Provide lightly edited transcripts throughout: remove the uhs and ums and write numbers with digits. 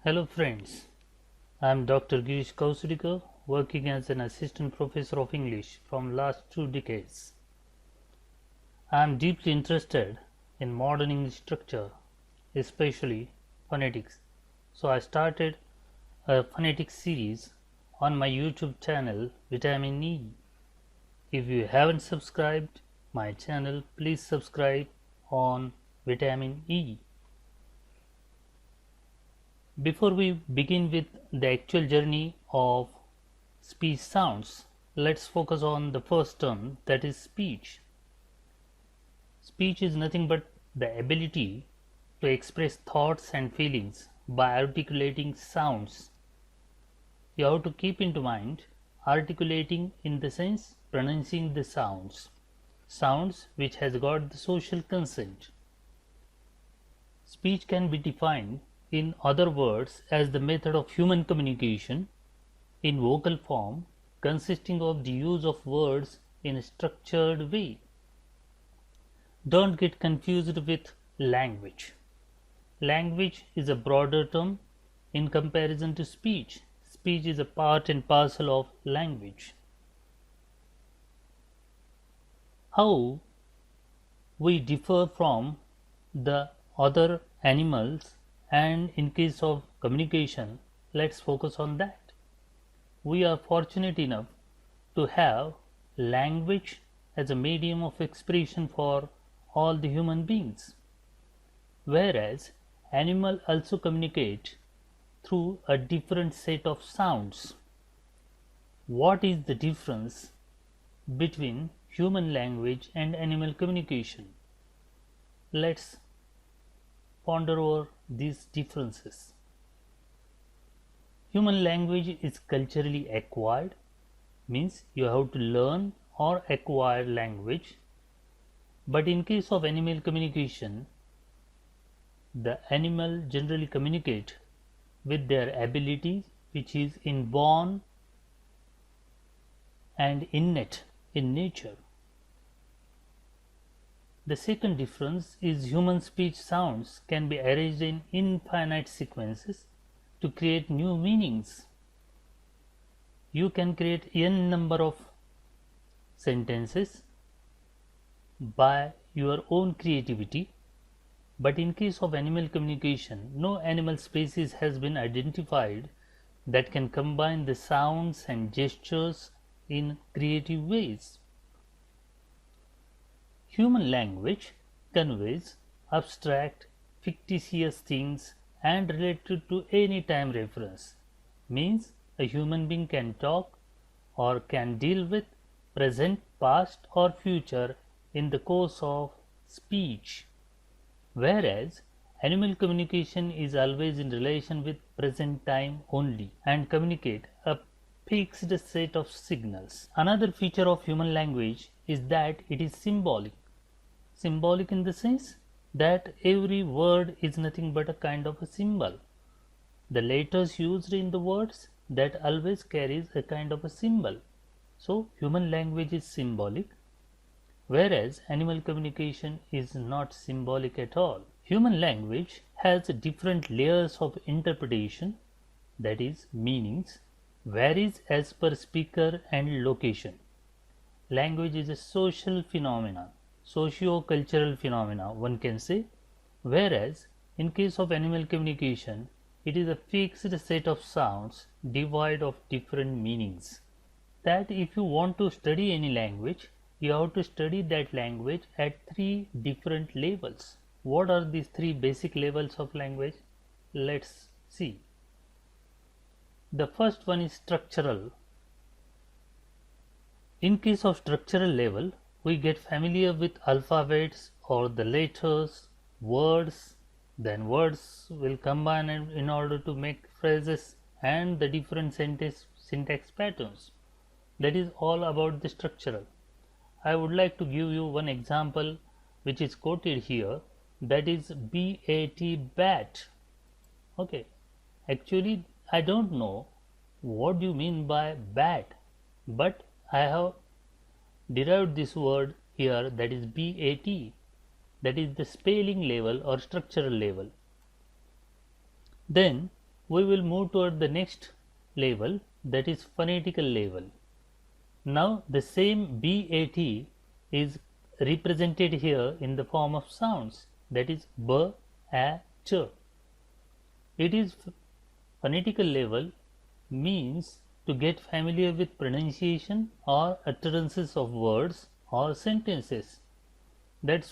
Hello friends, I am Dr. Girish Kausudikar, working as an assistant professor of English from last 2 decades. I am deeply interested in modern English structure, especially phonetics. So I started a phonetics series on my YouTube channel Vitamin E. If you haven't subscribed my channel, please subscribe on Vitamin E. Before we begin with the actual journey of speech sounds, let's focus on the first term, that is speech. Speech is nothing but the ability to express thoughts and feelings by articulating sounds. You have to keep into mind articulating in the sense pronouncing the sounds which has got the social consent. Speech can be defined in other words as the method of human communication in vocal form consisting of the use of words in a structured way. Don't get confused with language. Language is a broader term in comparison to speech. Speech is a part and parcel of language. How we differ from the other animals, and in case of communication, let's focus on that. We are fortunate enough to have language as a medium of expression for all the human beings, whereas animals also communicate through a different set of sounds. What is the difference between human language and animal communication? Let's ponder over these differences. Human language is culturally acquired, means you have to learn or acquire language. But in case of animal communication, the animal generally communicate with their ability, which is inborn and innate in nature. The second difference is human speech sounds can be arranged in infinite sequences to create new meanings. You can create n number of sentences by your own creativity, but in case of animal communication, no animal species has been identified that can combine the sounds and gestures in creative ways. Human language conveys abstract, fictitious things and related to any time reference, means a human being can talk or can deal with present, past or future in the course of speech, whereas animal communication is always in relation with present time only and communicate a fixed set of signals. Another feature of human language is that it is symbolic. Symbolic in the sense that every word is nothing but a kind of a symbol. The letters used in the words that always carries a kind of a symbol. So human language is symbolic, whereas animal communication is not symbolic at all. Human language has different layers of interpretation, that is meanings, varies as per speaker and location. Language is a social phenomenon, socio-cultural phenomena one can say, whereas in case of animal communication, it is a fixed set of sounds devoid of different meanings. That if you want to study any language, you have to study that language at 3 different levels. What are these 3 basic levels of language? Let's see. The first one is structural. In case of structural level, we get familiar with alphabets or the letters, words, then words will combine in order to make phrases and the different syntax patterns. That is all about the structural. I would like to give you one example which is quoted here, that is BAT, bat. Okay, actually I don't know what you mean by bat, but I have derived this word here, that is BAT, that is the spelling level or structural level. Then we will move toward the next level, that is phonetical level. Now the same BAT is represented here in the form of sounds, that is B, A, Ch. It is phonetical level means to get familiar with pronunciation or utterances of words or sentences. That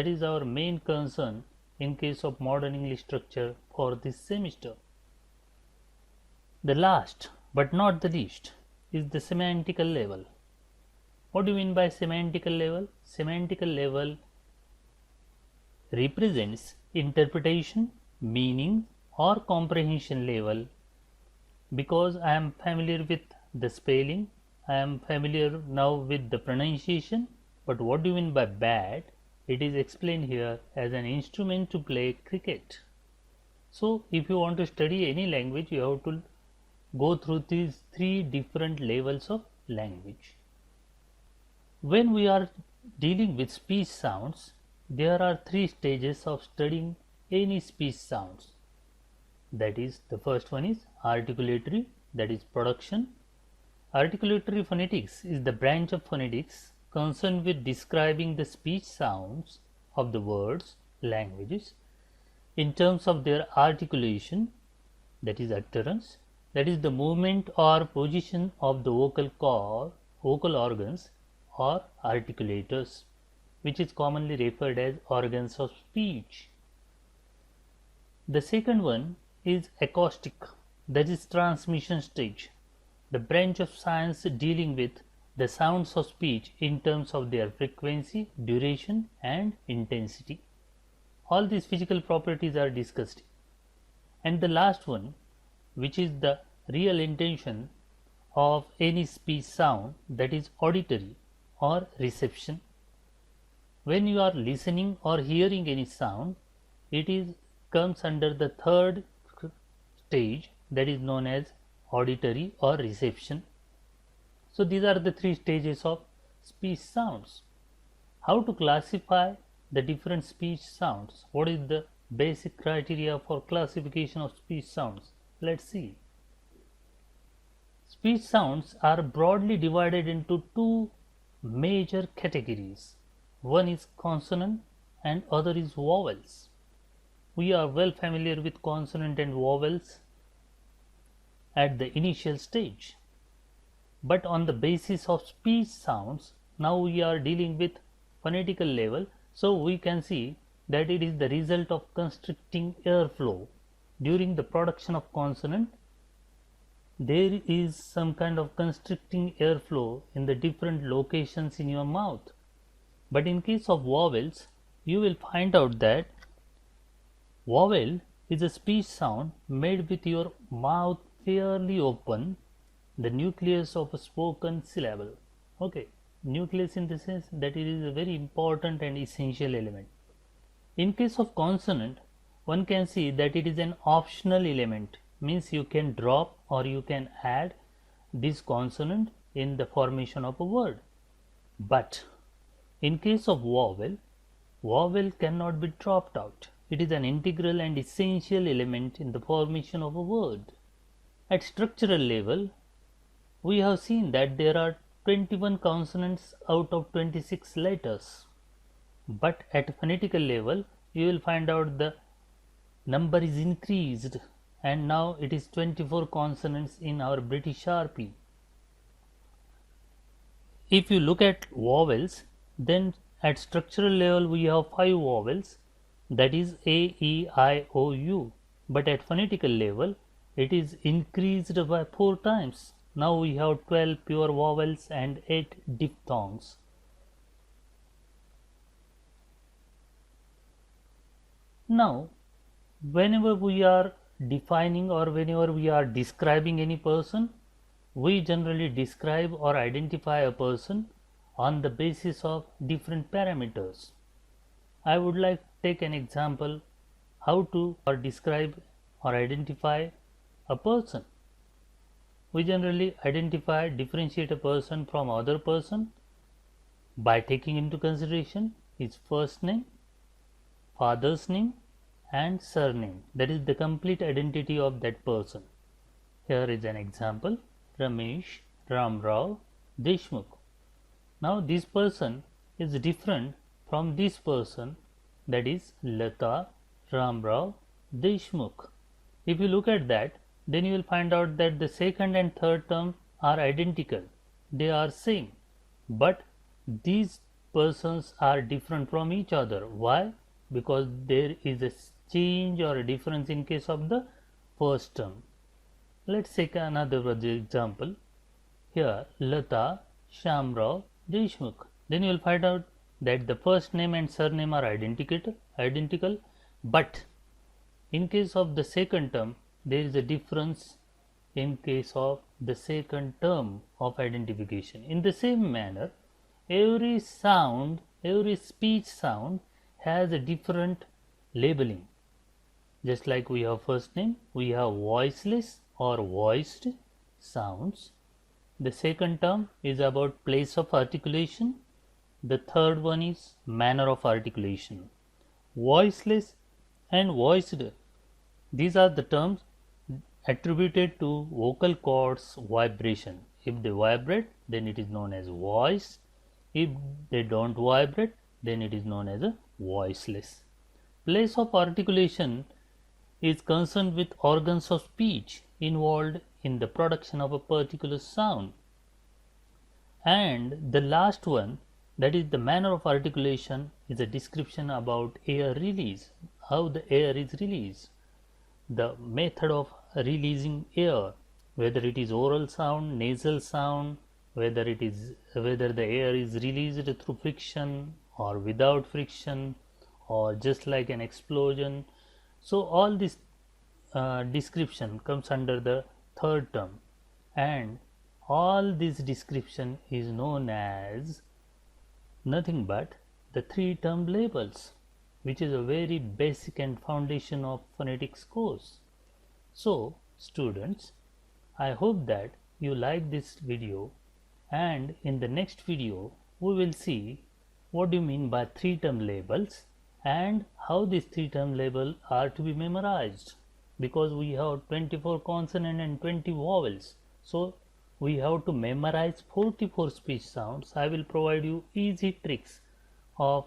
is our main concern in case of modern English structure for this semester. The last but not the least is the semantical level. What do you mean by semantical level? Semantical level represents interpretation, meaning or comprehension level. Because I am familiar with the spelling, I am familiar now with the pronunciation, but what do you mean by bat? It is explained here as an instrument to play cricket. So if you want to study any language, you have to go through these three different levels of language. When we are dealing with speech sounds, there are three stages of studying any speech sounds. That is, the first one is articulatory, that is production. Articulatory phonetics is the branch of phonetics concerned with describing the speech sounds of the words, languages, in terms of their articulation, that is utterance, that is the movement or position of the vocal cord, vocal organs or articulators, which is commonly referred as organs of speech. The second one is acoustic, that is transmission stage, the branch of science dealing with the sounds of speech in terms of their frequency, duration and intensity. All these physical properties are discussed. And the last one, which is the real intention of any speech sound, that is auditory or reception. When you are listening or hearing any sound, it comes under the third stage, that is known as auditory or reception. So these are the three stages of speech sounds. How to classify the different speech sounds? What is the basic criteria for classification of speech sounds? Let's see. Speech sounds are broadly divided into two major categories. One is consonant and other is vowels. We are well familiar with consonant and vowels at the initial stage. But on the basis of speech sounds, now we are dealing with phonetical level, so we can see that it is the result of constricting airflow. During the production of consonant, there is some kind of constricting airflow in the different locations in your mouth. But in case of vowels, you will find out that vowel is a speech sound made with your mouth fairly open, the nucleus of a spoken syllable. Okay, nucleus in the sense that it is a very important and essential element. In case of consonant, one can see that it is an optional element, means you can drop or you can add this consonant in the formation of a word. But in case of vowel, vowel cannot be dropped out. It is an integral and essential element in the formation of a word. At structural level, we have seen that there are 21 consonants out of 26 letters. But at phonetical level, you will find out the number is increased and now it is 24 consonants in our British Sharpie. If you look at vowels, then at structural level we have 5 vowels, that is A, E, I, O, U. But at phonetical level, it is increased by 4 times. Now we have 12 pure vowels and 8 diphthongs. Now, whenever we are defining or whenever we are describing any person, we generally describe or identify a person on the basis of different parameters. I would like to take an example how to describe or identify a person. We generally differentiate a person from other person by taking into consideration his first name, father's name and surname, that is the complete identity of that person. Here is an example: Ramesh Ramrao Deshmukh. Now this person is different from this person, that is Lata Ramrao Deshmukh. If you look at that, then you will find out that the second and third term are identical, they are same, but these persons are different from each other. Why? Because there is a change or a difference in case of the first term. Let's take another example. Here Lata Shamrao Deshmukh. Then you will find out that the first name and surname are identical, but in case of the second term there is a difference in case of the second term of identification. In the same manner, every sound, every speech sound has a different labeling. Just like we have first name, we have voiceless or voiced sounds. The second term is about place of articulation. The third one is manner of articulation. Voiceless and voiced, these are the terms attributed to vocal cords vibration. If they vibrate, then it is known as voice. If they don't vibrate, then it is known as a voiceless. Place of articulation is concerned with organs of speech involved in the production of a particular sound. And the last one, that is the manner of articulation, is a description about air release, how the air is released, the method of releasing air, whether it is oral sound, nasal sound, whether the air is released through friction or without friction or just like an explosion. So all this description comes under the third term, and all this description is known as nothing but the three-term labels, which is a very basic and foundation of phonetics course. So students, I hope that you like this video, and in the next video we will see what do you mean by three-term labels and how these three-term labels are to be memorized, because we have 24 consonant and 20 vowels. So we have to memorize 44 speech sounds. I will provide you easy tricks of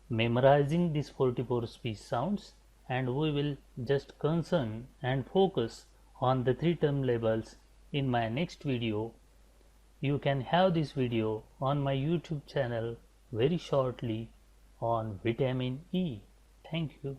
memorizing these 44 speech sounds, and we will just concern and focus on the three-term labels in my next video. You can have this video on my YouTube channel very shortly on vitamin E. Thank you.